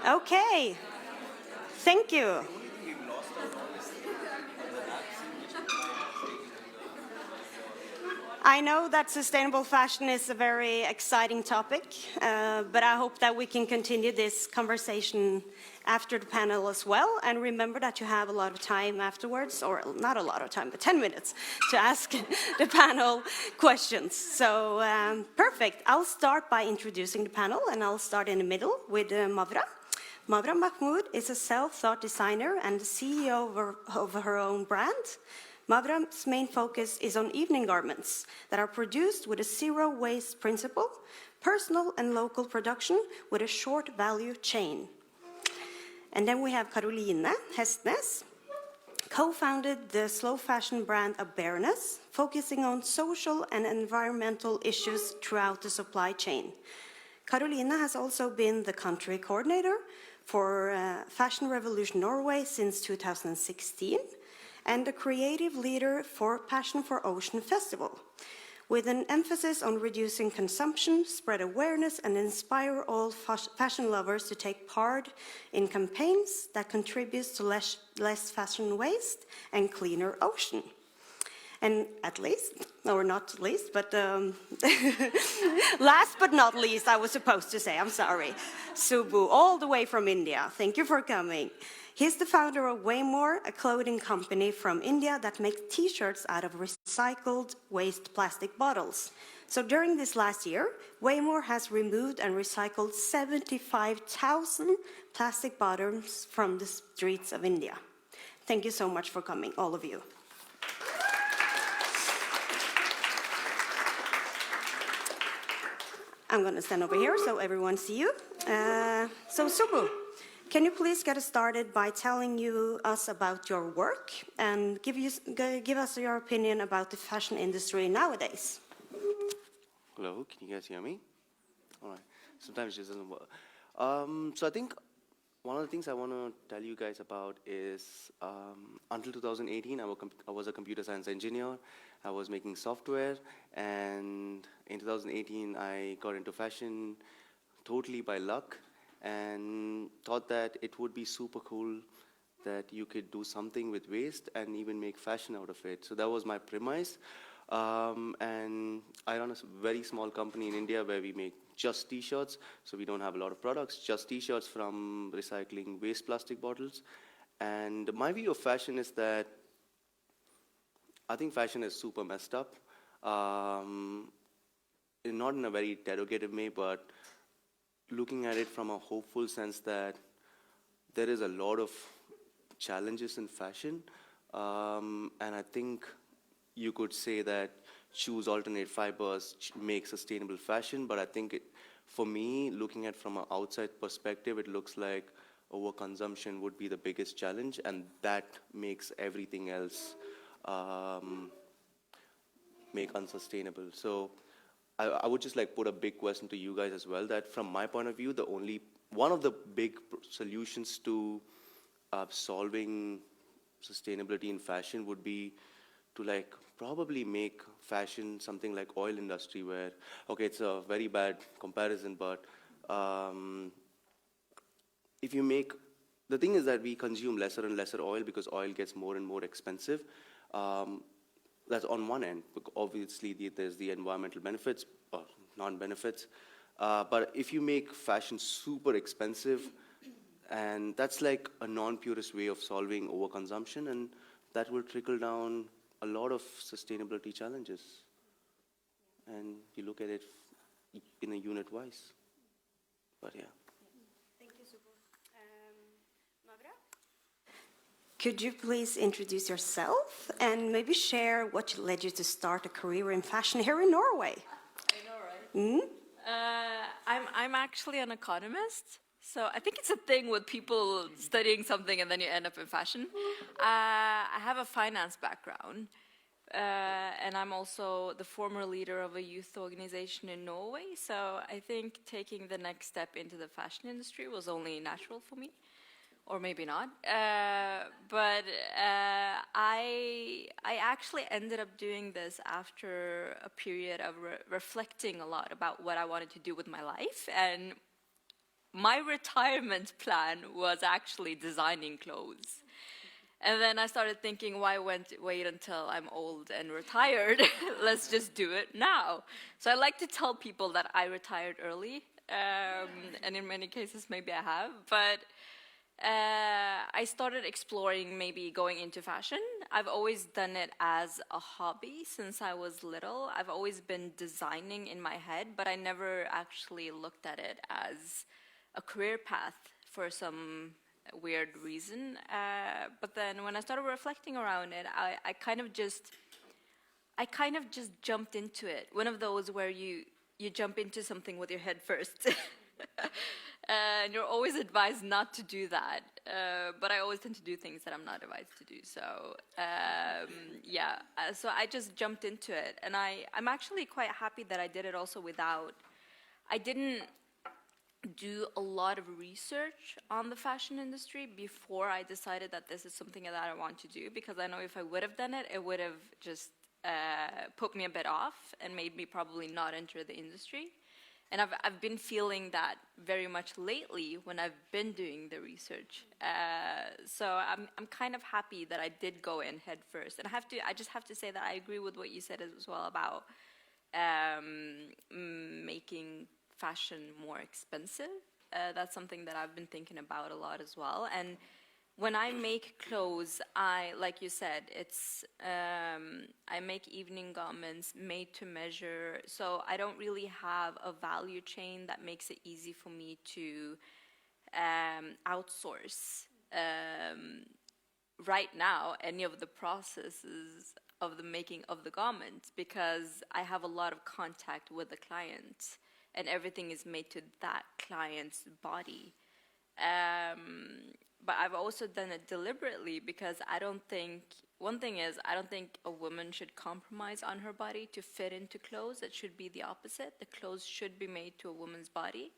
Okay, thank you. I know that sustainable fashion is a very exciting topic, but I hope that we can continue this conversation after the panel as well. And remember that you have a lot of time afterwards, or not a lot of time, but 10 minutes to ask the panel questions. So perfect. I'll start by introducing the panel, and I'll start in the middle with Mawra. Mawra Mahmood is a self-taught designer and the CEO of her own brand. Mawra's main focus is on evening garments that are produced with a zero-waste principle, personal and local production with a short value chain. And then we have Karoline Hestnes, co-founded the slow fashion brand BARENESS, focusing on social and environmental issues throughout the supply chain. Karoline has also been the country coordinator for Fashion Revolution Norway since 2016, and the creative leader for Passion for Ocean Festival, with an emphasis on reducing consumption, spread awareness, and inspire all fashion lovers to take part in campaigns that contribute to less fashion waste and cleaner ocean. And at least, or not least, but last but not least, I was supposed to say, I'm sorry, Subbu, all the way from India. Thank you for coming. He's the founder of Waymore, a clothing company from India that makes t-shirts out of recycled waste plastic bottles. So during this last year, Waymore has removed and recycled 75,000 plastic bottles from the streets of India. Thank you so much for coming, all of you. I'm going to stand over here so everyone sees you. So Subbu, can you please get us started by telling us about your work and give us your opinion about the fashion industry nowadays? Hello, can you guys hear me? All right. Sometimes it just doesn't work. So I think one of the things I want to tell you guys about is until 2018, I was a computer science engineer. I was making software, and in 2018, I got into fashion totally by luck, and thought that it would be super cool that you could do something with waste and even make fashion out of it. So that was my premise. And I run a very small company in India where we make just t-shirts. So we don't have a lot of products, just t-shirts from recycling waste plastic bottles. And my view of fashion is that I think fashion is super messed up. Not in a very derogative way, but looking at it from a hopeful sense that there is a lot of challenges in fashion, and I think you could say that choose alternate fibers, make sustainable fashion, but I think for me, looking at from an outside perspective, it looks like overconsumption would be the biggest challenge, and that makes everything else make unsustainable. So I would just like put a big question to you guys as well, that from my point of view, one of the big solutions to solving sustainability in fashion would be to like probably make fashion something like oil industry where, okay, it's a very bad comparison, but if you make, the thing is that we consume lesser and lesser oil because oil gets more and more expensive. That's on one end. Obviously, there's the environmental benefits or non-benefits. But if you make fashion super expensive, and that's like a non-purist way of solving overconsumption, and that will trickle down a lot of sustainability challenges. And you look at it in a unit-wise. But yeah. Thank you, Subbu. Mawra? Could you please introduce yourself and maybe share what led you to start a career in fashion here in Norway? I know, right? I'm actually an economist, so I think it's a thing with people studying something and then you end up in fashion. I have a finance background, and I'm also the former leader of a youth organization in Norway, so I think taking the next step into the fashion industry was only natural for me. Or maybe not, but I actually ended up doing this after a period of reflecting a lot about what I wanted to do with my life, and my retirement plan was actually designing clothes. And then I started thinking, why wait until I'm old and retired? Let's just do it now. So I like to tell people that I retired early, and in many cases maybe I have, but I started exploring maybe going into fashion. I've always done it as a hobby since I was little. I've always been designing in my head, but I never actually looked at it as a career path for some weird reason. But then when I started reflecting around it, I kind of just jumped into it. One of those where you jump into something with your head first. And you're always advised not to do that. But I always tend to do things that I'm not advised to do. So, so I just jumped into it. And I'm actually quite happy that I did it also I didn't do a lot of research on the fashion industry before I decided that this is something that I want to do, because I know if I would have done it, it would have just put me a bit off and made me probably not enter the industry. And I've been feeling that very much lately when I've been doing the research. So I'm kind of happy that I did go in head first. And I just have to say that I agree with what you said as well about making fashion more expensive. That's something that I've been thinking about a lot as well. And when I make clothes, like you said, I make evening garments made to measure. So I don't really have a value chain that makes it easy for me to outsource right now any of the processes of the making of the garment, because I have a lot of contact with the client and everything is made to that client's body. But I've also done it deliberately because one thing is, I don't think a woman should compromise on her body to fit into clothes. It should be the opposite. The clothes should be made to a woman's body.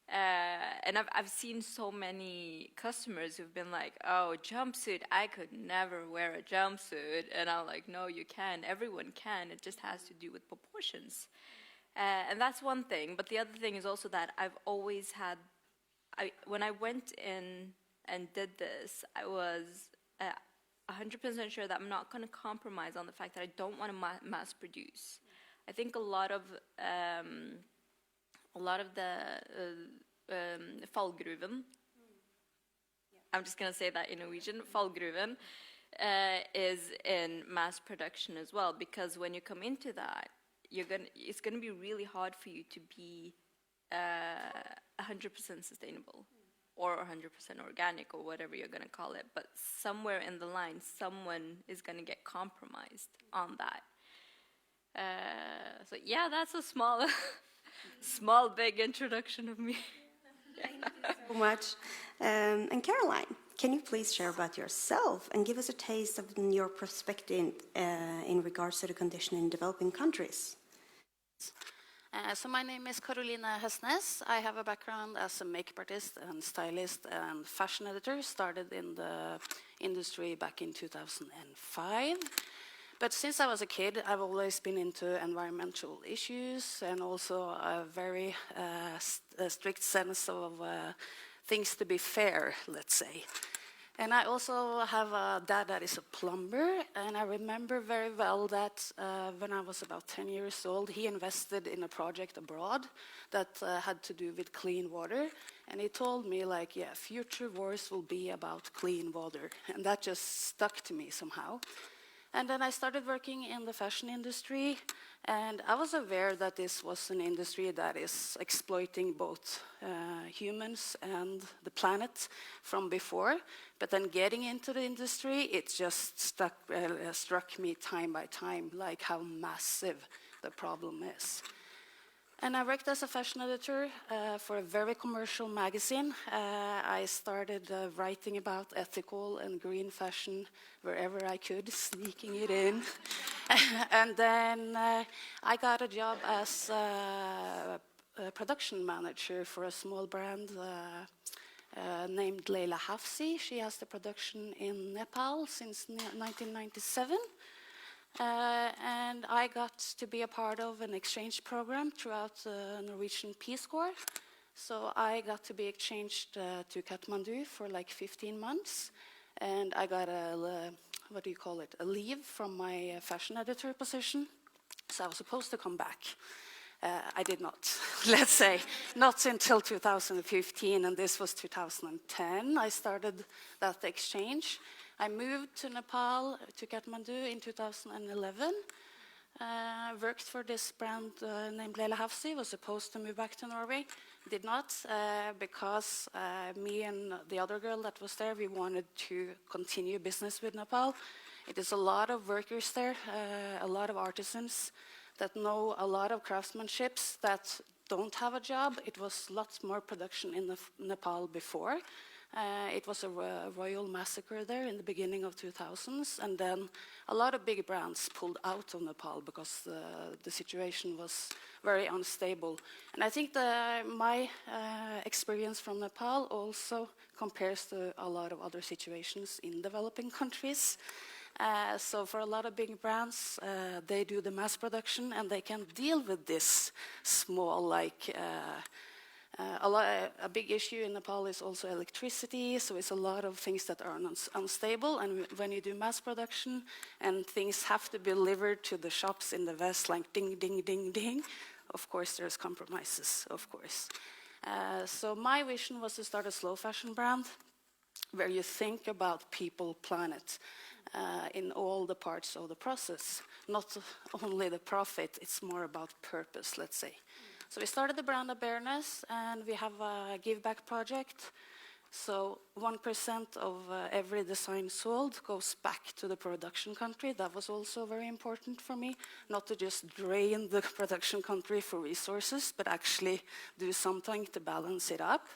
And I've seen so many customers who've been like, oh, jumpsuit, I could never wear a jumpsuit. And I'm like, no, you can. Everyone can. It just has to do with proportions. And that's one thing. But the other thing is also that I've always had, when I went in and did this, I was 100% sure that I'm not going to compromise on the fact that I don't want to mass produce. I think a lot of the fallgruven, I'm just going to say that in Norwegian, fallgruven, is in mass production as well, because when you come into that, it's going to be really hard for you to be 100% sustainable or 100% organic or whatever you're going to call it. But somewhere in the line, someone is going to get compromised on that. So yeah, that's a small, big introduction of me. Thank you so much. And Karoline, can you please share about yourself and give us a taste of your perspective in regards to the condition in developing countries? So my name is Karoline Hestnes. I have a background as a makeup artist and stylist and fashion editor. Started in the industry back in 2005. But since I was a kid, I've always been into environmental issues and also a very strict sense of things to be fair, let's say. And I also have a dad that is a plumber, and I remember very well that when I was about 10 years old, he invested in a project abroad that had to do with clean water. And he told me, like, yeah, future wars will be about clean water. And that just stuck to me somehow. And then I started working in the fashion industry, and I was aware that this was an industry that is exploiting both humans and the planet from before. But then getting into the industry, it just struck me time by time, like how massive the problem is. And I worked as a fashion editor for a very commercial magazine. I started writing about ethical and green fashion wherever I could, sneaking it in. And then I got a job as a production manager for a small brand named Leila Hafsi. She has the production in Nepal since 1997. And I got to be a part of an exchange program throughout the Norwegian Peace Corps. So I got to be exchanged to Kathmandu for like 15 months. And I got what do you call it, a leave from my fashion editor position. So I was supposed to come back. I did not, let's say, not until 2015, and this was 2010. I started that exchange. I moved to Nepal, to Kathmandu in 2011. Worked for this brand named Leila Hafsi, was supposed to move back to Norway. Did not, because me and the other girl that was there, we wanted to continue business with Nepal. It is a lot of workers there, a lot of artisans that know a lot of craftsmanships that don't have a job. It was lots more production in Nepal before. It was a royal massacre there in the beginning of 2000s, and then a lot of big brands pulled out of Nepal because the situation was very unstable. And I think my experience from Nepal also compares to a lot of other situations in developing countries. So for a lot of big brands, they do the mass production and they can deal with this small, like, a big issue in Nepal is also electricity, so it's a lot of things that are unstable. And when you do mass production and things have to be delivered to the shops in the West, like ding, ding, ding, ding, of course there's compromises, of course. So my vision was to start a slow fashion brand where you think about people, planet, in all the parts of the process. Not only the profit, it's more about purpose, let's say. So we started the brand at BARENESS, and we have a give back project. So 1% of every design sold goes back to the production country. That was also very important for me, not to just drain the production country for resources, but actually do something to balance it up.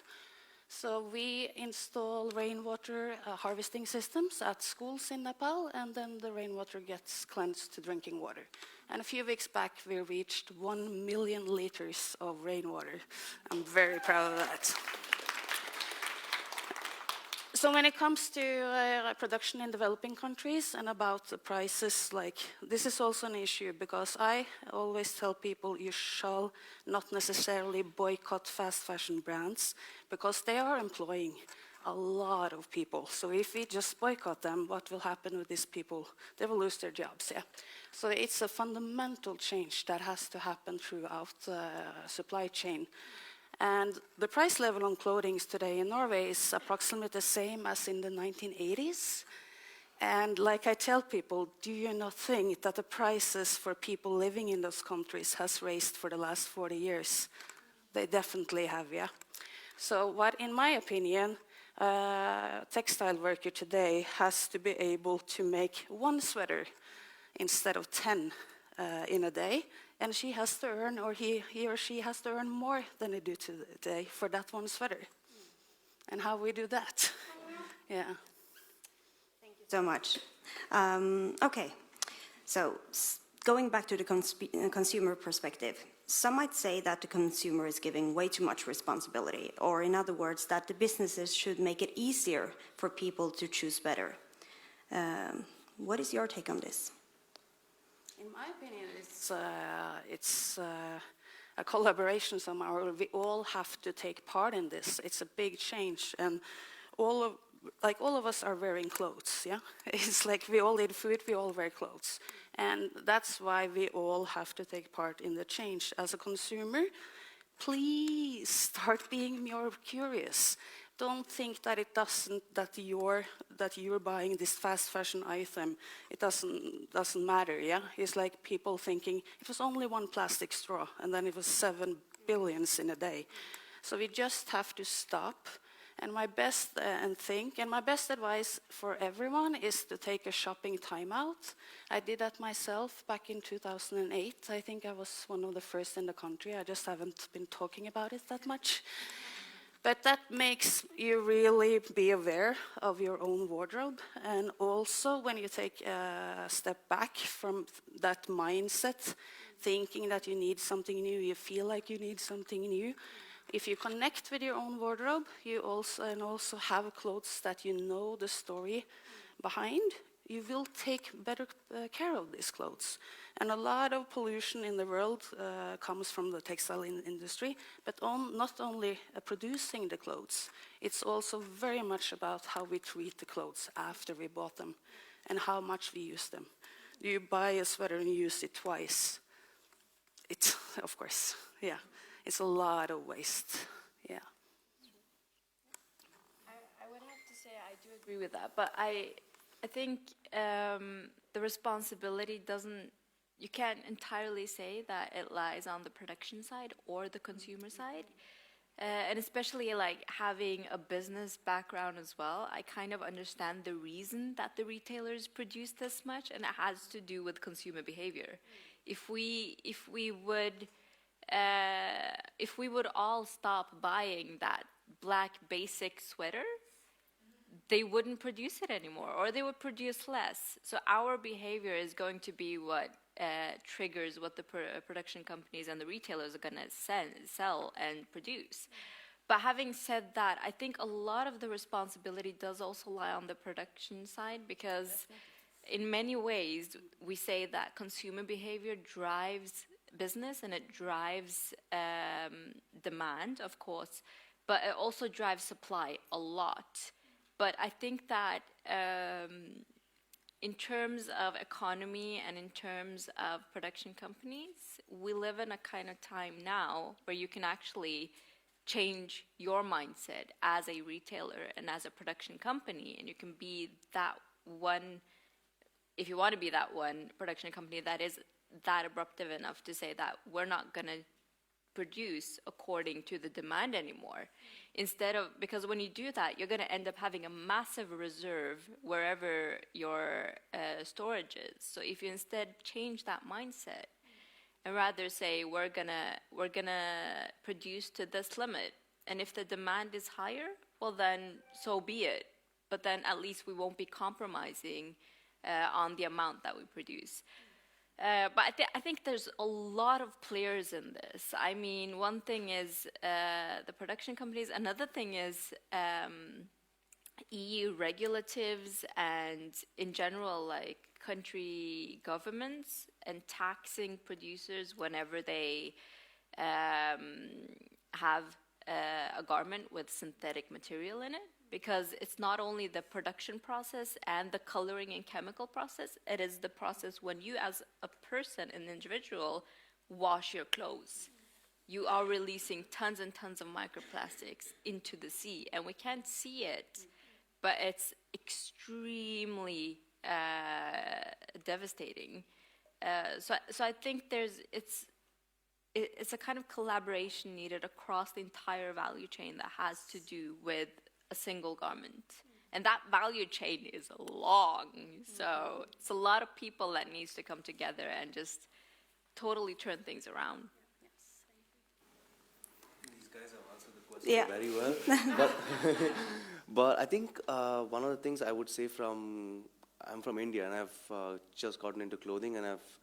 So we install rainwater harvesting systems at schools in Nepal, and then the rainwater gets cleansed to drinking water. And a few weeks back, we reached 1 million liters of rainwater. I'm very proud of that. So when it comes to production in developing countries and about the prices, like, this is also an issue, because I always tell people you shall not necessarily boycott fast fashion brands, because they are employing a lot of people. So if we just boycott them, what will happen with these people? They will lose their jobs, yeah. So it's a fundamental change that has to happen throughout the supply chain. And the price level on clothing today in Norway is approximately the same as in the 1980s. And like I tell people, do you not think that the prices for people living in those countries has raised for the last 40 years? They definitely have, yeah. So what, in my opinion, a textile worker today has to be able to make one sweater instead of 10 in a day. And she has to earn, or he or she has to earn more than they do today for that one sweater. And how we do that? Yeah. Thank you so much. Okay, so going back to the consumer perspective, some might say that the consumer is giving way too much responsibility, or in other words, that the businesses should make it easier for people to choose better. What is your take on this? In my opinion, it's a collaboration somehow. We all have to take part in this. It's a big change, and all of us are wearing clothes. Yeah, it's like we all eat food, we all wear clothes, and that's why we all have to take part in the change. As a consumer, please start being more curious. Don't think that you're buying this fast fashion item. It doesn't matter, yeah? It's like people thinking it was only one plastic straw and then it was 7 billion in a day. So we just have to stop. And my best advice for everyone is to take a shopping timeout. I did that myself back in 2008. I think I was one of the first in the country. I just haven't been talking about it that much. But that makes you really be aware of your own wardrobe. And also when you take a step back from that mindset, thinking that you need something new, you feel like you need something new. If you connect with your own wardrobe, you also have clothes that you know the story behind. you will take better care of these clothes. And a lot of pollution in the world comes from the textile industry, but not only producing the clothes, it's also very much about how we treat the clothes after we bought them and how much we use them. Do you buy a sweater and use it twice? It's, of course, yeah. It's a lot of waste, yeah. I would have to say I do agree with that, but I think the responsibility doesn't, you can't entirely say that it lies on the production side or the consumer side. And especially like having a business background as well, I kind of understand the reason that the retailers produce this much, and it has to do with consumer behavior. If we would all stop buying that black basic sweater, they wouldn't produce it anymore, or they would produce less. So our behavior is going to be what triggers what the production companies and the retailers are going to sell and produce. But having said that, I think a lot of the responsibility does also lie on the production side, because in many ways we say that consumer behavior drives business and it drives demand, of course, but it also drives supply a lot. But I think that in terms of economy and in terms of production companies, we live in a kind of time now where you can actually change your mindset as a retailer and as a production company, and you can be that one, if you want to be that one production company that is that abruptive enough to say that we're not going to produce according to the demand anymore. Instead of, because when you do that, you're going to end up having a massive reserve wherever your storage is. So if you instead change that mindset and rather say we're gonna produce to this limit, and if the demand is higher, well then so be it. But then at least we won't be compromising on the amount that we produce. But I think there's a lot of players in this. I mean, one thing is the production companies. Another thing is EU regulatives and, in general, like country governments and taxing producers whenever they have a garment with synthetic material in it. Because it's not only the production process and the coloring and chemical process, it is the process when you as a person, an individual, wash your clothes. You are releasing tons and tons of microplastics into the sea, and we can't see it, but it's extremely devastating. So I think it's a kind of collaboration needed across the entire value chain that has to do with a single garment. And that value chain is long, so it's a lot of people that needs to come together and just totally turn things around. These guys have answered the question very well. But I think one of the things I would say I'm from India, and I've just gotten into clothing, and I've,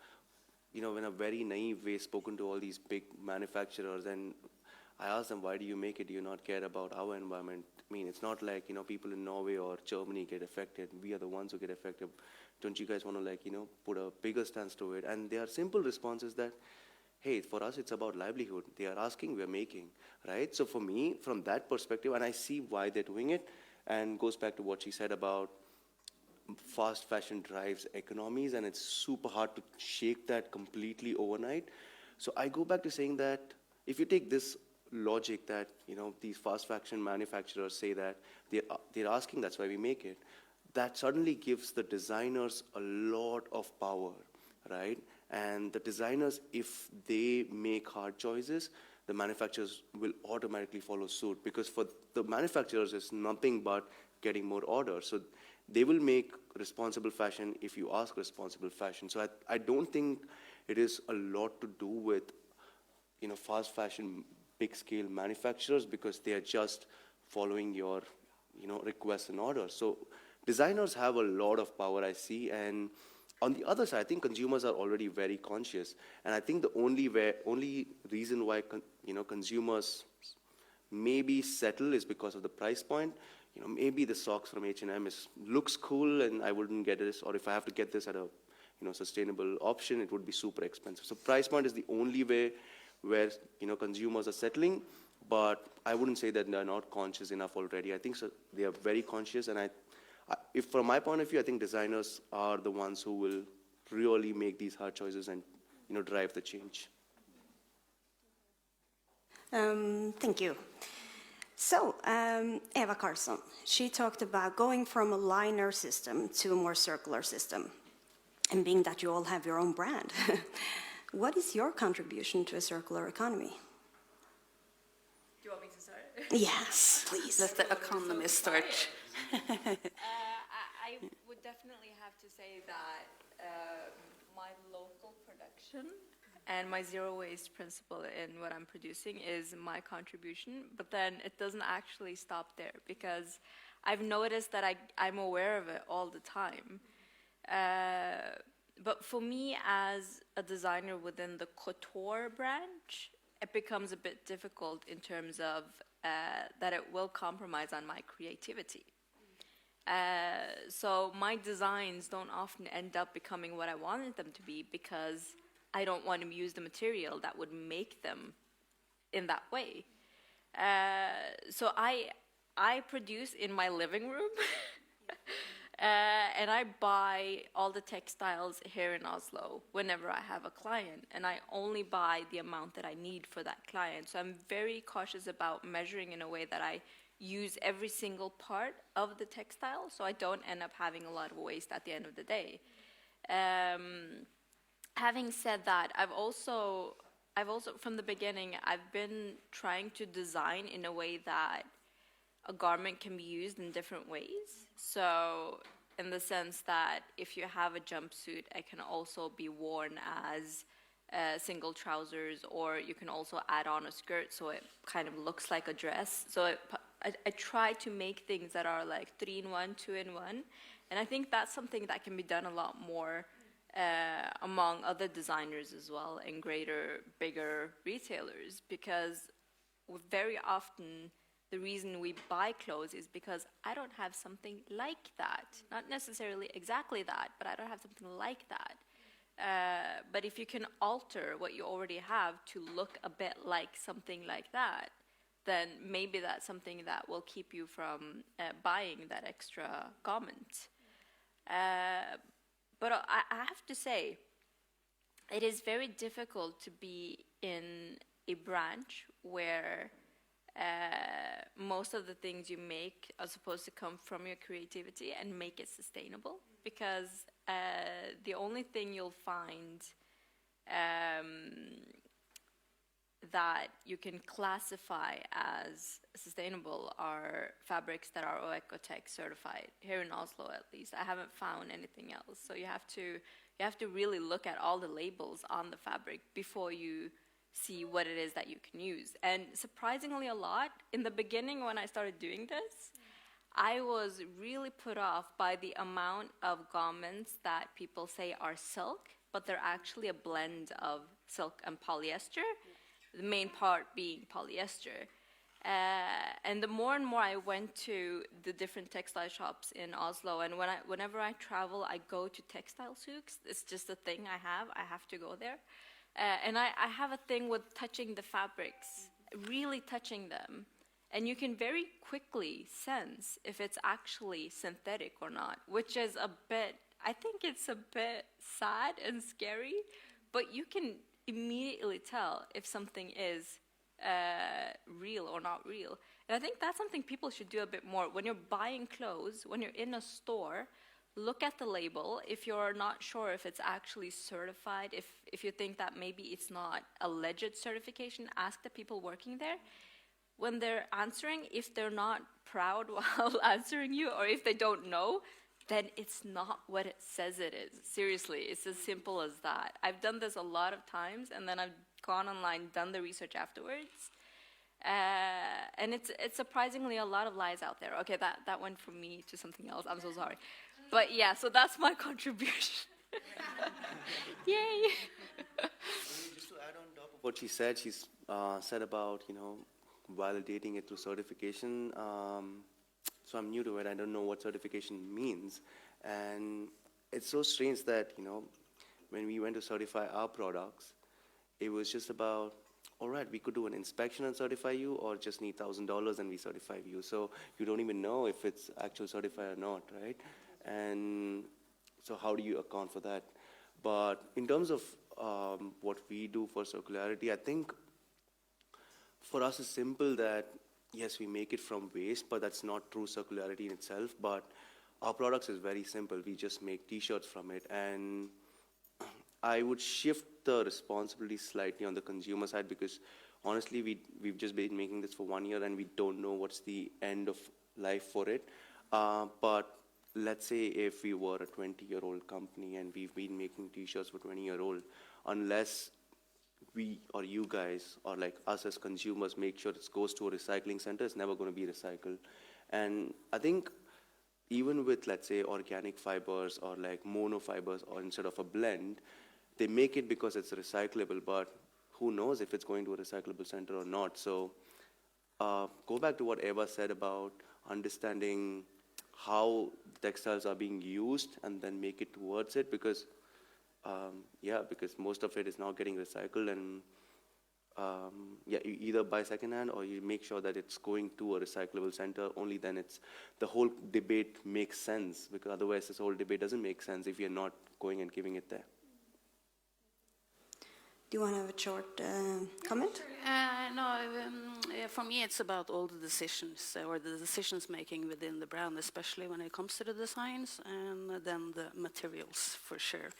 in a very naive way spoken to all these big manufacturers, and I asked them, why do you make it? Do you not care about our environment? I mean, it's not like, people in Norway or Germany get affected. We are the ones who get affected. Don't you guys want to, put a bigger stance to it? And their simple response is that, hey, for us, it's about livelihood. They are asking, we're making, right? So for me, from that perspective, and I see why they're doing it, and goes back to what she said about fast fashion drives economies, and it's super hard to shake that completely overnight. So I go back to saying that if you take this logic that these fast fashion manufacturers say that they're asking, that's why we make it, that suddenly gives the designers a lot of power, right? And the designers, if they make hard choices, the manufacturers will automatically follow suit, because for the manufacturers it's nothing but getting more orders. So they will make responsible fashion if you ask responsible fashion. So I don't think it is a lot to do with fast fashion big scale manufacturers, because they are just following your requests and orders. So designers have a lot of power, I see. And on the other side, I think consumers are already very conscious, and I think the only reason why consumers maybe settle is because of the price point. you know, maybe the socks from H&M looks cool and I wouldn't get this, or if I have to get this at a, you know, sustainable option, it would be super expensive. So price point is the only way where, you know, consumers are settling, but I wouldn't say that they're not conscious enough already. I think so, they are very conscious, and if from my point of view, I think designers are the ones who will really make these hard choices and, you know, drive the change. Thank you. So, Eva Karlsson, she talked about going from a linear system to a more circular system, and being that you all have your own brand. What is your contribution to a circular economy? Do you want me to start? Yes, please. Let the economist start. I would definitely have to say that my local production and my zero waste principle in what I'm producing is my contribution, but then it doesn't actually stop there, because I've noticed that I'm aware of it all the time. But for me, as a designer within the couture branch, it becomes a bit difficult in terms of that it will compromise on my creativity. So my designs don't often end up becoming what I wanted them to be, because I don't want to use the material that would make them in that way. So I produce in my living room. And I buy all the textiles here in Oslo whenever I have a client, and I only buy the amount that I need for that client. So I'm very cautious about measuring in a way that I use every single part of the textile, so I don't end up having a lot of waste at the end of the day. Having said that, I've also from the beginning, I've been trying to design in a way that a garment can be used in different ways. So in the sense that if you have a jumpsuit, it can also be worn as single trousers, or you can also add on a skirt so it kind of looks like a dress. So I try to make things that are like 3-in-1, 2-in-1. And I think that's something that can be done a lot more among other designers as well, and bigger retailers, because very often the reason we buy clothes is because I don't have something like that. Not necessarily exactly that, but I don't have something like that. But if you can alter what you already have to look a bit like something like that, then maybe that's something that will keep you from buying that extra garment. But I have to say, it is very difficult to be in a branch where most of the things you make are supposed to come from your creativity and make it sustainable, because the only thing you'll find that you can classify as sustainable are fabrics that are Oecotech certified, here in Oslo at least. I haven't found anything else. So you have to really look at all the labels on the fabric before you see what it is that you can use. And surprisingly a lot, in the beginning when I started doing this, I was really put off by the amount of garments that people say are silk, but they're actually a blend of silk and polyester, the main part being polyester. And the more and more I went to the different textile shops in Oslo, and whenever I travel, I go to textile souks. It's just a thing I have to go there. And I have a thing with touching the fabrics, really touching them. And you can very quickly sense if it's actually synthetic or not, which is I think it's a bit sad and scary, but you can immediately tell if something is real or not real. And I think that's something people should do a bit more. When you're buying clothes, when you're in a store, look at the label. If you're not sure if it's actually certified, if you think that maybe it's not a legit certification, ask the people working there. When they're answering, if they're not proud while answering you, or if they don't know, then it's not what it says it is. Seriously, it's as simple as that. I've done this a lot of times, and then I've gone online, done the research afterwards. And it's surprisingly a lot of lies out there. Okay, that went from me to something else. I'm so sorry. But yeah, so that's my contribution. Yay! Just to add on top of what she said, she's said about, validating it through certification. So I'm new to it. I don't know what certification means. And it's so strange that, you know, when we went to certify our products, it was just about, all right, we could do an inspection and certify you, or just need $1,000 and we certify you. So you don't even know if it's actual certified or not, right? And so how do you account for that? But in terms of what we do for circularity, I think for us it's simple that, yes, we make it from waste, but that's not true circularity in itself. But our products is very simple. We just make T-shirts from it. And I would shift the responsibility slightly on the consumer side, because honestly, we've just been making this for 1 year and we don't know what's the end of life for it. But let's say if we were a 20-year-old company and we've been making T-shirts for 20-year-old, unless we or you guys or like us as consumers make sure it goes to a recycling center, it's never going to be recycled. And I think even with, let's say, organic fibers or like monofibers, or instead of a blend, they make it because it's recyclable, but who knows if it's going to a recyclable center or not. So go back to what Eva said about understanding how textiles are being used and then make it towards it, because because most of it is now getting recycled, and you either buy secondhand or you make sure that it's going to a recyclable center. Only then the whole debate makes sense, because otherwise this whole debate doesn't make sense if you're not going and giving it there. Do you want to have a short comment? No, for me it's about all the decisions, or the decisions making within the brand, especially when it comes to the designs and then the materials, for sure.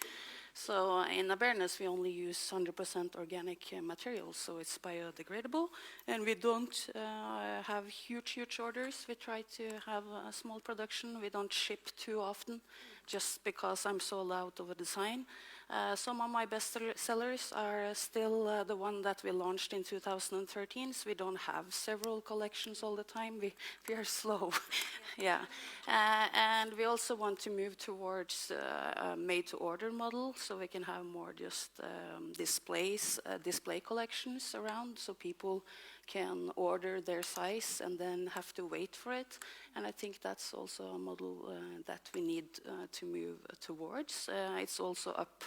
So in BARENESS we only use 100% organic materials, so it's biodegradable, and we don't have huge orders. We try to have a small production. We don't ship too often, just because I'm so loud of a design. Some of my best sellers are still the one that we launched in 2013, so we don't have several collections all the time. We are slow. Yeah. And we also want to move towards a made-to-order model, so we can have more just display collections around, so people can order their size and then have to wait for it. And I think that's also a model that we need to move towards. It's also up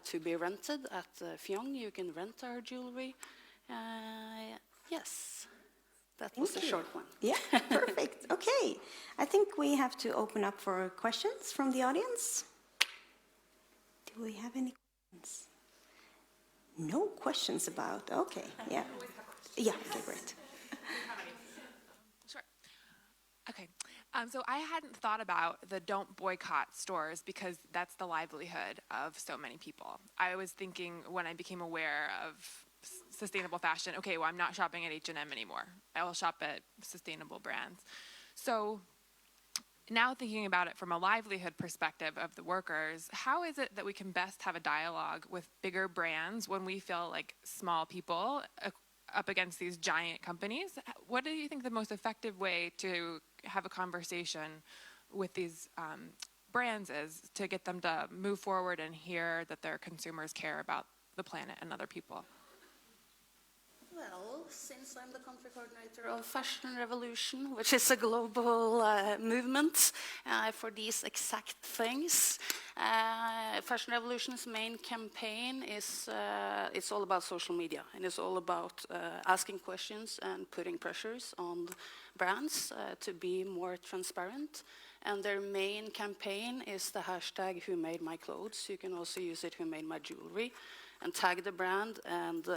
to be rented at Fjong. You can rent our jewelry. Yes, that was a short one. Yeah, perfect. Okay, I think we have to open up for questions from the audience. Do we have any questions? No questions about, okay, yeah. Yeah, okay, great. Sure. Okay. So I hadn't thought about the don't boycott stores, because that's the livelihood of so many people. I was thinking when I became aware of sustainable fashion, okay, well, I'm not shopping at H&M anymore. I will shop at sustainable brands. So now thinking about it from a livelihood perspective of the workers, how is it that we can best have a dialogue with bigger brands when we feel like small people up against these giant companies? What do you think the most effective way to have a conversation with these brands is to get them to move forward and hear that their consumers care about the planet and other people? Well, since I'm the country coordinator of Fashion Revolution, which is a global movement for these exact things, Fashion Revolution's main campaign is it's all about social media, and it's all about asking questions and putting pressures on brands to be more transparent. And their main campaign is the hashtag Who Made My Clothes. You can also use it, Who Made My Jewelry, and tag the brand and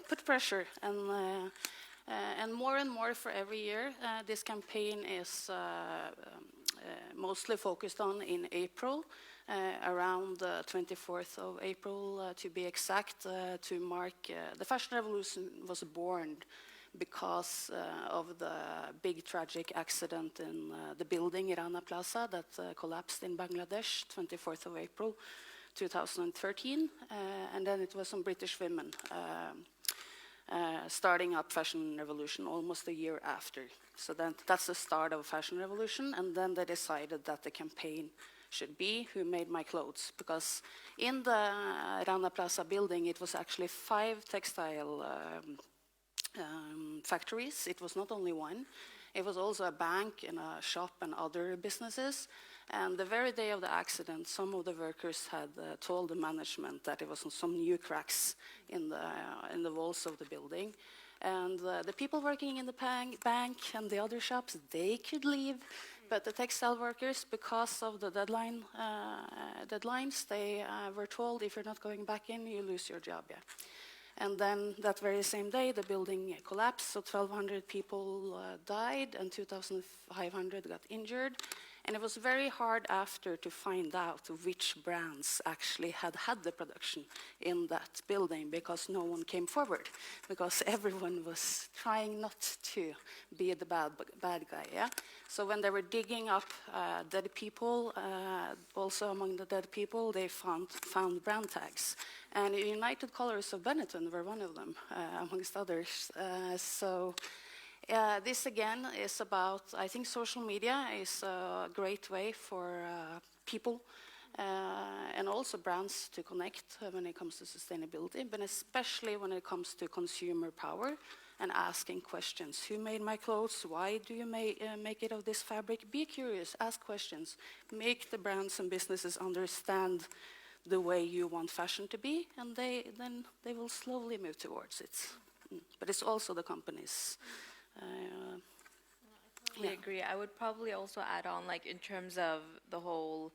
put pressure. And more for every year. This campaign is mostly focused on in April, around the 24th of April to be exact, to mark the Fashion Revolution was born because of the big tragic accident in the building Rana Plaza that collapsed in Bangladesh, 24th of April 2013, and then it was some British women starting up Fashion Revolution almost a year after. So that's the start of Fashion Revolution, and then they decided that the campaign should be Who Made My Clothes, because in the Rana Plaza building it was actually 5 textile factories. It was not only one, It was also a bank and a shop and other businesses. And the very day of the accident, some of the workers had told the management that there was some new cracks in the walls of the building. And the people working in the bank and the other shops, they could leave. But the textile workers, because of the deadlines, they were told, if you're not going back in, you lose your job. Yeah. And then that very same day, the building collapsed, so 1,200 people died and 2,500 got injured. And it was very hard after to find out which brands actually had the production in that building, because no one came forward, because everyone was trying not to be the bad guy. Yeah? So when they were digging up dead people, also among the dead people, they found brand tags. And United Colors of Benetton were one of them, amongst others. This again is about, I think social media is a great way for people and also brands to connect when it comes to sustainability, but especially when it comes to consumer power and asking questions. Who made my clothes? Why do you make it of this fabric? Be curious, ask questions, make the brands and businesses understand the way you want fashion to be, and then they will slowly move towards it. But it's also the companies. I agree. I would probably also add on, like, in terms of the whole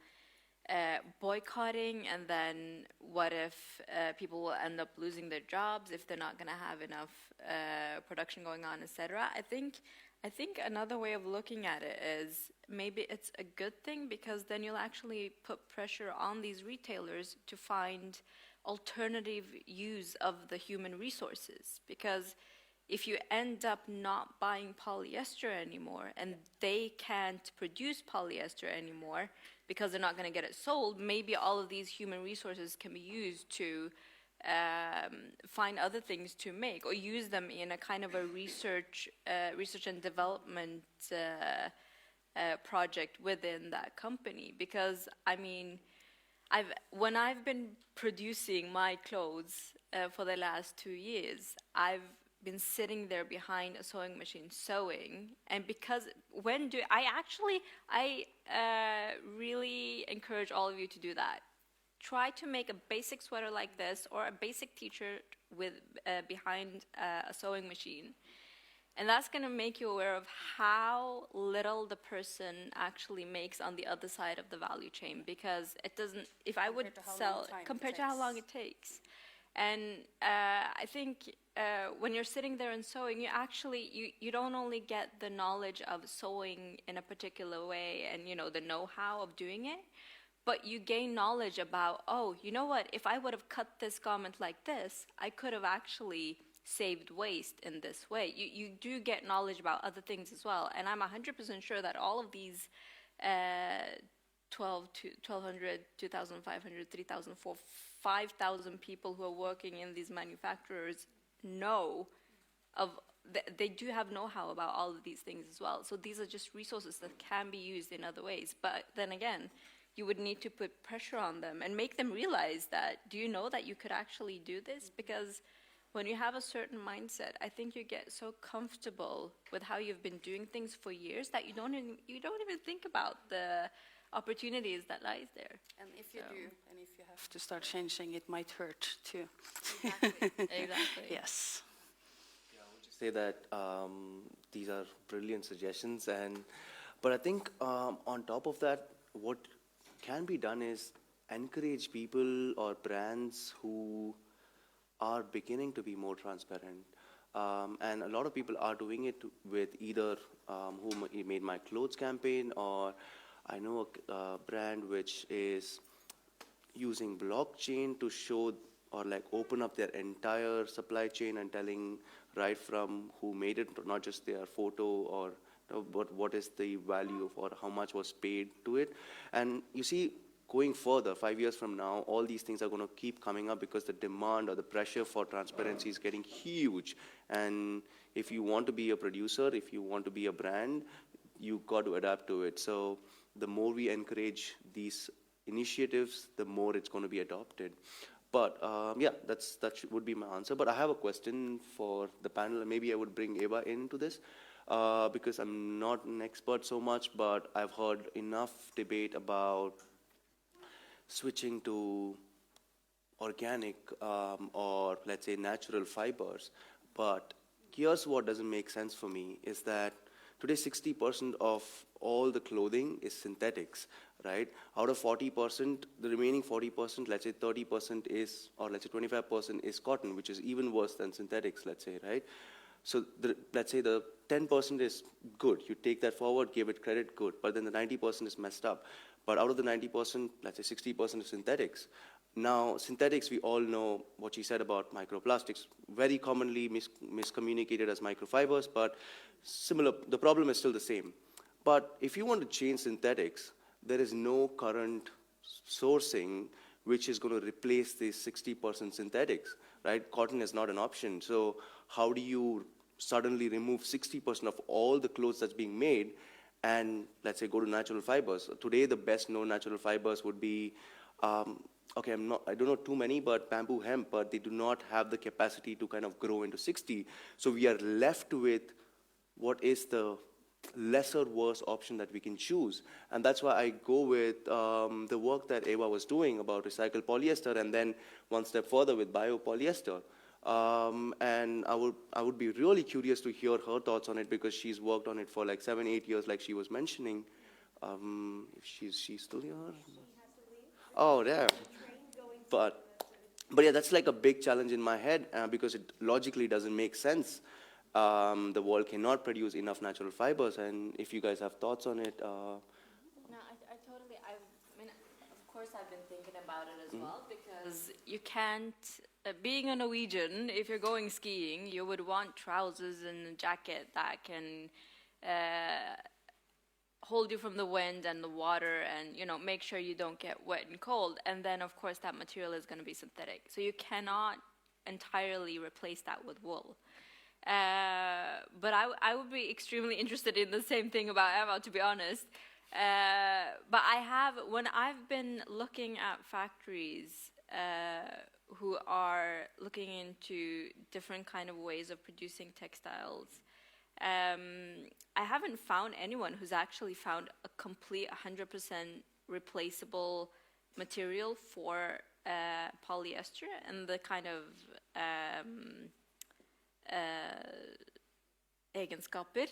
boycotting, and then what if people will end up losing their jobs if they're not going to have enough production going on, etc. I think another way of looking at it is maybe it's a good thing, because then you'll actually put pressure on these retailers to find alternative use of the human resources, because if you end up not buying polyester anymore and they can't produce polyester anymore because they're not going to get it sold, maybe all of these human resources can be used to find other things to make, or use them in a kind of a research and development project within that company. Because I mean, when I've been producing my clothes for the last 2 years, I've been sitting there behind a sewing machine sewing, and because I really encourage all of you to do that. Try to make a basic sweater like this, or a basic t-shirt with behind a sewing machine, and that's going to make you aware of how little the person actually makes on the other side of the value chain, because it doesn't, if I would sell, compared to how long it takes. And I think when you're sitting there and sewing, you don't only get the knowledge of sewing in a particular way and, you know, the know-how of doing it, but you gain knowledge about, oh, you know what, if I would have cut this garment like this, I could have actually saved waste in this way. You do get knowledge about other things as well. And I'm 100% sure that all of these 1,200, 2,500, 3,000, 4,000, 5,000 people who are working in these manufacturers know of, they do have know-how about all of these things as well. So these are just resources that can be used in other ways. But then again, you would need to put pressure on them and make them realize that, do you know that you could actually do this? Because when you have a certain mindset, I think you get so comfortable with how you've been doing things for years that you don't even think about the opportunities that lies there. And if you do, and if you have to start changing, it might hurt too. Exactly. Yes. Yeah, I would just say that these are brilliant suggestions, but I think on top of that, what can be done is encourage people or brands who are beginning to be more transparent. And a lot of people are doing it with either Who Made My Clothes campaign, or I know a brand which is using blockchain to show or like open up their entire supply chain and telling right from who made it, not just their photo, or but what is the value of, or how much was paid to it. And you see, going further, 5 years from now, all these things are going to keep coming up because the demand or the pressure for transparency is getting huge. And if you want to be a producer, if you want to be a brand, you've got to adapt to it. So the more we encourage these initiatives, the more it's going to be adopted. But yeah, would be my answer. But I have a question for the panel, and maybe I would bring Eva into this. because I'm not an expert so much, but I've heard enough debate about switching to organic or let's say natural fibers. But here's what doesn't make sense for me is that today 60% of all the clothing is synthetics, right? Out of 40%, the remaining 40%, let's say 30% is, or let's say 25% is cotton, which is even worse than synthetics, let's say, right? So let's say the 10% is good. You take that forward, give it credit, good. But then the 90% is messed up. But out of the 90%, let's say 60% is synthetics. Now, synthetics, we all know what she said about microplastics, very commonly miscommunicated as microfibers, but similar, the problem is still the same. But if you want to change synthetics, there is no current sourcing which is going to replace these 60% synthetics, right? Cotton is not an option. So how do you suddenly remove 60% of all the clothes that's being made and, let's say, go to natural fibers? Today, the best known natural fibers would be, okay, I don't know too many, but bamboo hemp, but they do not have the capacity to kind of grow into 60. So we are left with what is the lesser worse option that we can choose. And that's why I go with the work that Eva was doing about recycled polyester, and then one step further with biopolyester. And I would be really curious to hear her thoughts on it, because she's worked on it for like 7-8 years, like she was mentioning. If she's still here? Oh, yeah. But yeah, that's like a big challenge in my head, because it logically doesn't make sense. The world cannot produce enough natural fibers, and if you guys have thoughts on it. No, I totally, I mean, of course I've been thinking about it as well, because you can't, being a Norwegian, if you're going skiing, you would want trousers and a jacket that can hold you from the wind and the water, and, you know, make sure you don't get wet and cold. And then, of course, that material is going to be synthetic. So you cannot entirely replace that with wool. But I would be extremely interested in the same thing about Eva, to be honest. But when I've been looking at factories who are looking into different kind of ways of producing textiles, I haven't found anyone who's actually found a complete 100% replaceable material for polyester and the kind of egenskaper.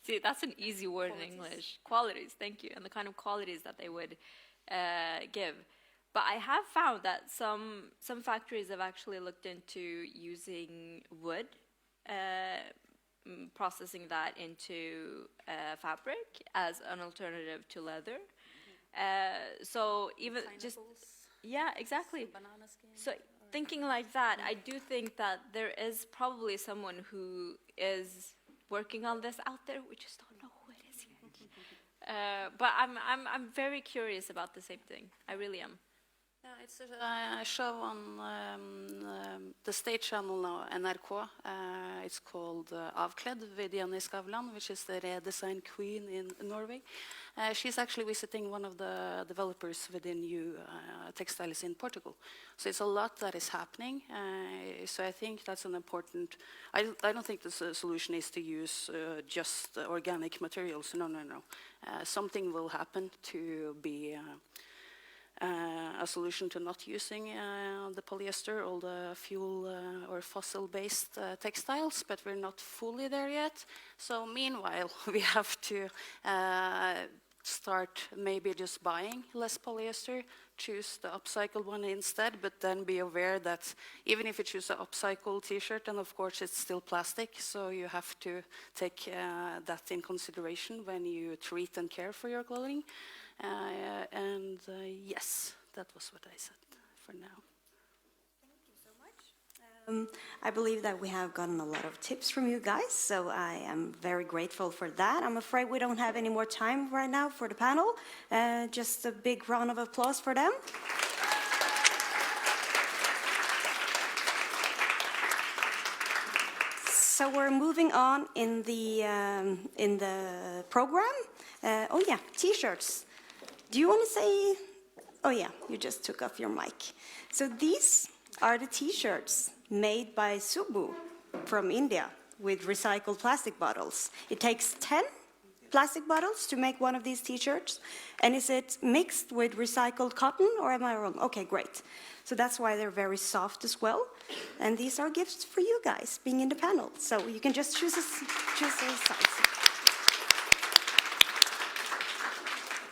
See, that's an easy word in English. Qualities, thank you. And the kind of qualities that they would give. But I have found that some factories have actually looked into using wood, processing that into fabric as an alternative to leather. So even just, yeah, exactly. Banana skin. So thinking like that, I do think that there is probably someone who is working on this out there. We just don't know who it is yet. But I'm very curious about the same thing. I really am. Yeah, it's a show on the state channel now, NRK. It's called Avkledd with Jenny Skavlan, which is the redesign queen in Norway. She's actually visiting one of the developers within new textiles in Portugal. So it's a lot that is happening. So I think that's an important. I don't think the solution is to use just organic materials. No. Something will happen to be a solution to not using the polyester or the fuel or fossil-based textiles, but we're not fully there yet. So meanwhile, we have to start maybe just buying less polyester, choose the upcycled one instead, but then be aware that even if you choose an upcycled t-shirt, and of course it's still plastic, so you have to take that in consideration when you treat and care for your clothing. Yes, that was what I said for now. Thank you so much. I believe that we have gotten a lot of tips from you guys, so I am very grateful for that. I'm afraid we don't have any more time right now for the panel. Just a big round of applause for them. So we're moving on in the program. Oh yeah, t-shirts. Do you want to say? Oh yeah, you just took off your mic. So these are the t-shirts made by Subbu from India. with recycled plastic bottles. It takes 10 plastic bottles to make one of these t-shirts. And is it mixed with recycled cotton, or am I wrong? Okay, great. So that's why they're very soft as well. And these are gifts for you guys being in the panel. So you can just choose a size.